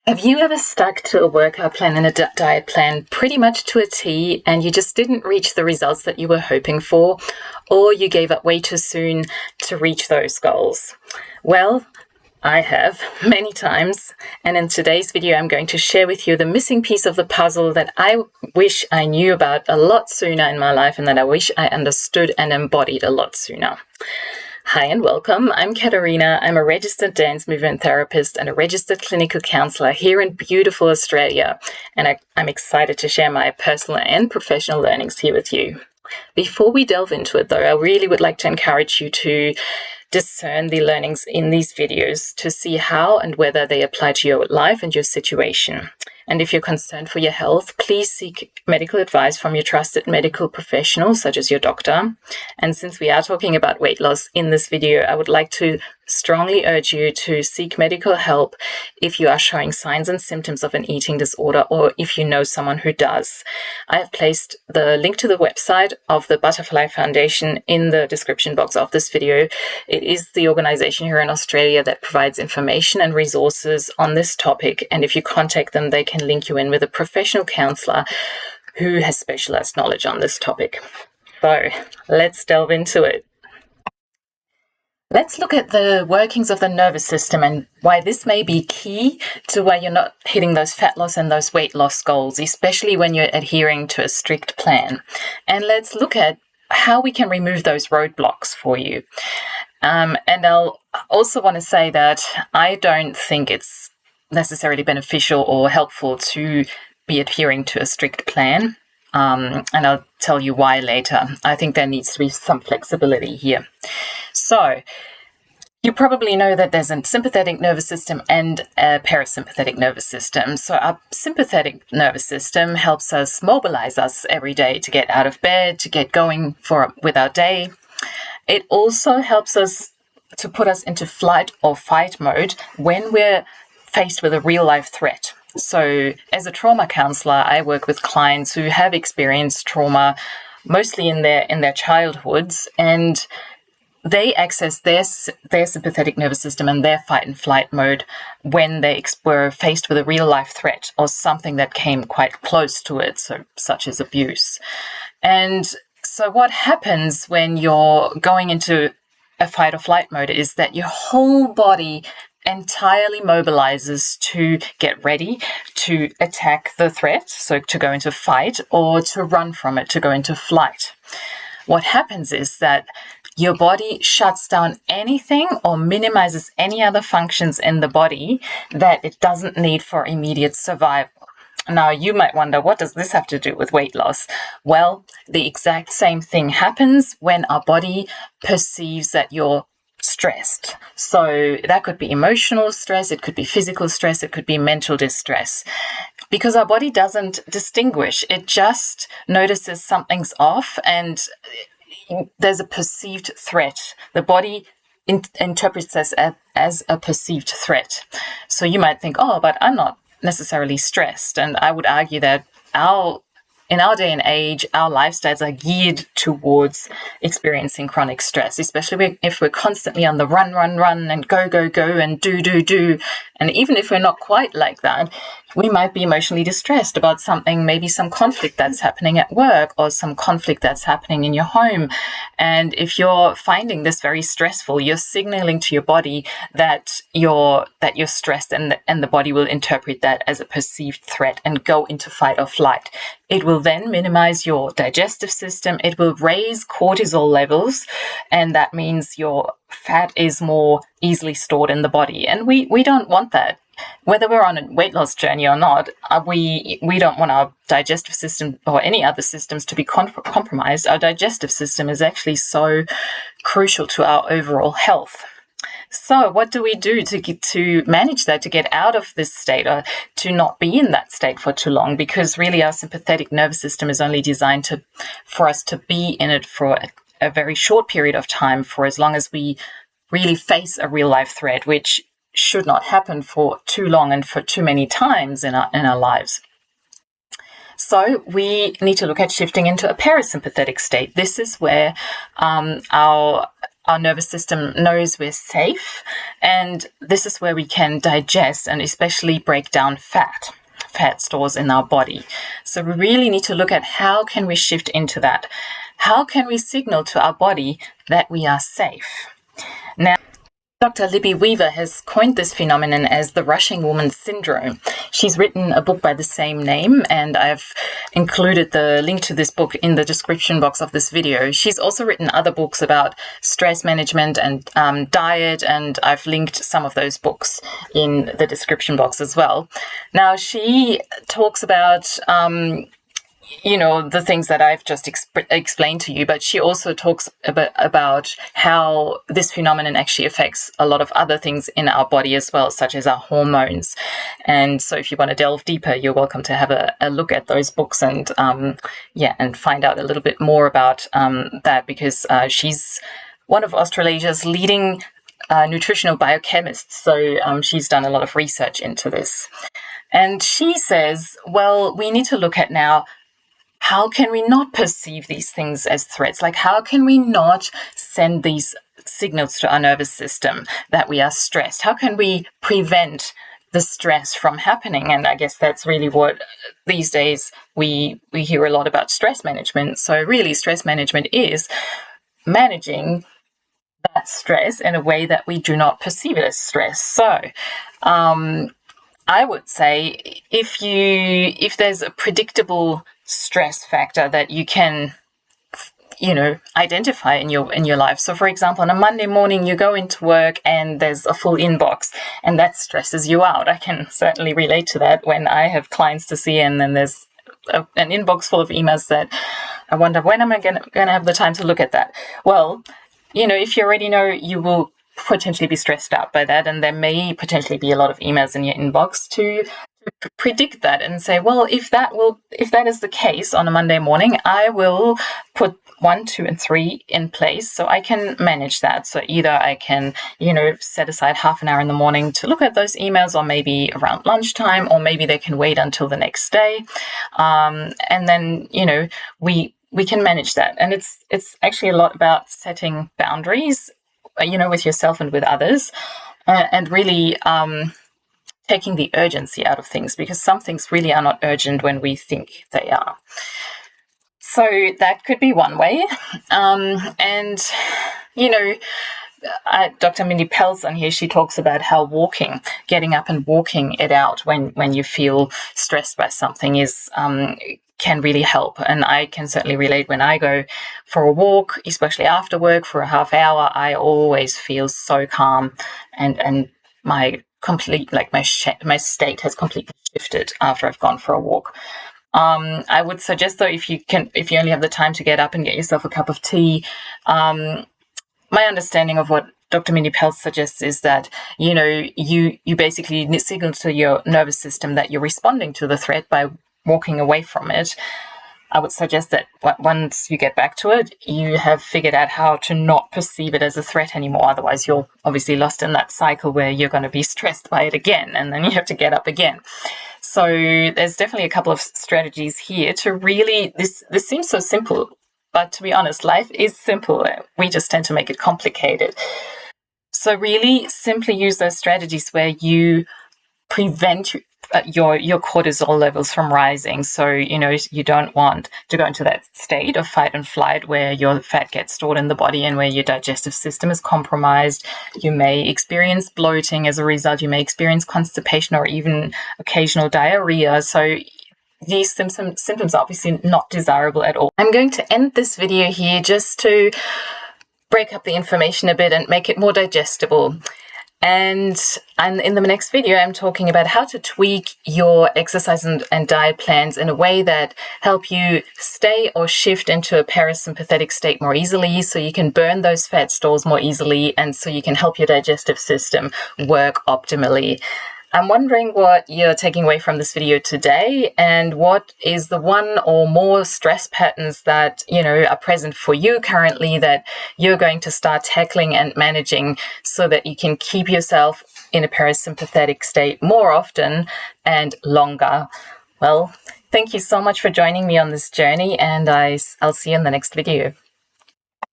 Have you ever stuck to a workout plan and a diet plan pretty much to a T and you just didn't reach the results that you were hoping for, or you gave up way too soon to reach those goals? Well, I have many times, and in today's video I'm going to share with you the missing piece of the puzzle that I wish I knew about a lot sooner in my life and that I wish I understood and embodied a lot sooner. Hi and welcome. I'm Katarina. I'm a registered dance movement therapist and a registered clinical counselor here in beautiful Australia, and I'm excited to share my personal and professional learnings here with you. Before we delve into it though, I really would like to encourage you to discern the learnings in these videos to see how and whether they apply to your life and your situation. And if you're concerned for your health, please seek medical advice from your trusted medical professional, such as your doctor. And since we are talking about weight loss in this video, I would like to strongly urge you to seek medical help if you are showing signs and symptoms of an eating disorder or if you know someone who does. I have placed the link to the website of the Butterfly Foundation in the description box of this video. It is the organization here in Australia that provides information and resources on this topic, and if you contact them, they can link you in with a professional counselor who has specialized knowledge on this topic. So let's delve into it. Let's look at the workings of the nervous system and why this may be key to why you're not hitting those fat loss and those weight loss goals, especially when you're adhering to a strict plan. And let's look at how we can remove those roadblocks for you. And I'll also want to say that I don't think it's necessarily beneficial or helpful to be adhering to a strict plan. And I'll tell you why later. I think there needs to be some flexibility here. So, you probably know that there's a sympathetic nervous system and a parasympathetic nervous system. So our sympathetic nervous system helps us mobilize us every day to get out of bed, to get going with our day. It also helps us to put us into flight or fight mode when we're faced with a real life threat. So as a trauma counselor, I work with clients who have experienced trauma, mostly in their childhoods, and they access their sympathetic nervous system and their fight and flight mode when they were faced with a real life threat or something that came quite close to it, such as abuse. And so what happens when you're going into a fight or flight mode is that your whole body entirely mobilizes to get ready to attack the threat, so to go into fight, or to run from it, to go into flight. What happens is that your body shuts down anything or minimizes any other functions in the body that it doesn't need for immediate survival. Now, you might wonder, what does this have to do with weight loss? Well, the exact same thing happens when our body perceives that you're stressed. So that could be emotional stress, it could be physical stress, it could be mental distress. Because our body doesn't distinguish, it just notices something's off and there's a perceived threat. The body interprets this as a perceived threat. So you might think, oh, but I'm not necessarily stressed. And I would argue that in our day and age, our lifestyles are geared towards experiencing chronic stress, especially if we're constantly on the run, and go, and do. And even if we're not quite like that, we might be emotionally distressed about something, maybe some conflict that's happening at work or some conflict that's happening in your home. And if you're finding this very stressful, you're signaling to your body that you're stressed, and the body will interpret that as a perceived threat and go into fight or flight. It will then minimize your digestive system. It will raise cortisol levels, and that means your fat is more easily stored in the body. And we don't want that. Whether we're on a weight loss journey or not, we don't want our digestive system or any other systems to be compromised. Our digestive system is actually so crucial to our overall health. So what do we do to manage that, to get out of this state or to not be in that state for too long? Because really our sympathetic nervous system is only designed for us to be in it for a very short period of time, for as long as we really face a real life threat, which should not happen for too long and for too many times in our lives. So we need to look at shifting into a parasympathetic state. This is where our nervous system knows we're safe, and this is where we can digest and especially break down fat stores in our body. So we really need to look at how can we shift into that? How can we signal to our body that we are safe? Now, Dr. Libby Weaver has coined this phenomenon as the rushing woman syndrome. She's written a book by the same name, and I've included the link to this book in the description box of this video. She's also written other books about stress management and diet, and I've linked some of those books in the description box as well. Now, she talks about the things that I've just explained to you, but she also talks about how this phenomenon actually affects a lot of other things in our body as well, such as our hormones. And so if you want to delve deeper, you're welcome to have a look at those books and find out a little bit more about that, because she's one of Australia's leading nutritional biochemists. So she's done a lot of research into this. And she says, well, we need to look at now, how can we not perceive these things as threats? Like, how can we not send these signals to our nervous system that we are stressed? How can we prevent the stress from happening? And I guess that's really what these days we hear a lot about stress management. So really, stress management is managing that stress in a way that we do not perceive it as stress. So I would say if there's a predictable stress factor that you can identify in your life. So for example, on a Monday morning you go into work and there's a full inbox, and that stresses you out. I can certainly relate to that when I have clients to see, and then there's an inbox full of emails that I wonder, when am I going to have the time to look at that? Well, if you already know, you will potentially be stressed out by that, and there may potentially be a lot of emails in your inbox to predict that and say, well, if that is the case on a Monday morning, I will put 1, 2, and 3 in place so I can manage that. So either I can, set aside half an hour in the morning to look at those emails, or maybe around lunchtime, or maybe they can wait until the next day. And then, we can manage that. And it's actually a lot about setting boundaries, with yourself and with others, and really taking the urgency out of things, because some things really are not urgent when we think they are. So that could be one way. Dr. Mindy Pelz on here, she talks about how getting up and walking it out when you feel stressed by something can really help. And I can certainly relate. When I go for a walk, especially after work for a half hour, I always feel so calm, and my state has completely shifted after I've gone for a walk. I would suggest, though, if you only have the time to get up and get yourself a cup of tea, my understanding of what Dr. Mindy Pelz suggests is that, you basically signal to your nervous system that you're responding to the threat by walking away from it. I would suggest that once you get back to it, you have figured out how to not perceive it as a threat anymore. Otherwise, you're obviously lost in that cycle where you're going to be stressed by it again, and then you have to get up again. So there's definitely a couple of strategies here to really, this seems so simple, but to be honest, life is simple. We just tend to make it complicated. So really simply use those strategies where you prevent your cortisol levels from rising. So, you don't want to go into that state of fight and flight where your fat gets stored in the body and where your digestive system is compromised. You may experience bloating as a result. You may experience constipation or even occasional diarrhea. So these symptoms are obviously not desirable at all. I'm going to end this video here just to break up the information a bit and make it more digestible. And in the next video, I'm talking about how to tweak your exercise and diet plans in a way that help you stay or shift into a parasympathetic state more easily, so you can burn those fat stores more easily, and so you can help your digestive system work optimally. I'm wondering what you're taking away from this video today, and what is the one or more stress patterns that, are present for you currently that you're going to start tackling and managing so that you can keep yourself in a parasympathetic state more often and longer. Well, Thank you so much for joining me on this journey, and I'll see you in the next video.